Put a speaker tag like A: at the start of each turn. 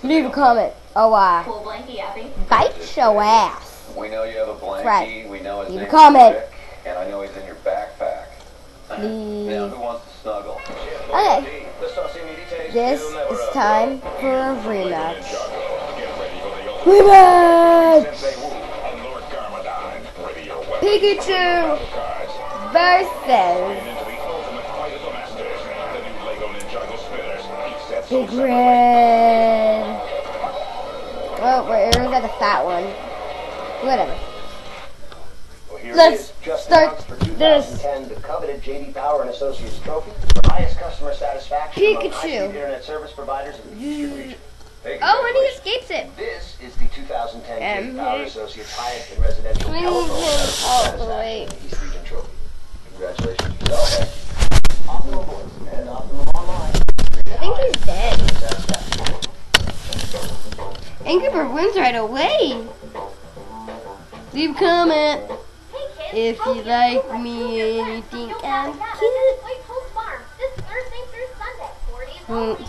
A: Leave a comment. Oh,
B: Cool blankie, Abby.
A: bite your ass.
C: We know you have a blankie.
A: Right.
C: We know his
A: Leave a
C: name's
A: comment.
C: Rick, and I know he's in your backpack. Now,
A: Leave.
C: who wants to snuggle?
A: Okay. This is time for a rematch. Rematch! Pikachu versus Big Red. Oh, where's that a fat one? Whatever. Let's start this.
D: The coveted J.D. Power and Associates trophy for highest customer satisfaction among
A: Pikachu.
D: high-speed internet service providers in the Eastern region.
A: Oh, and he escapes it.
D: This is the 2010 J.D. Power Associates highest in residential telephone service
A: all the way.
D: satisfaction in the East Region trophy. Congratulations to yourself. Optimum Voice and Optimum Online.
A: I think he's dead. Angry Bird wins right away. Leave a comment if you like me and you think I'm cute.
B: This Thursday through Sunday, 40 and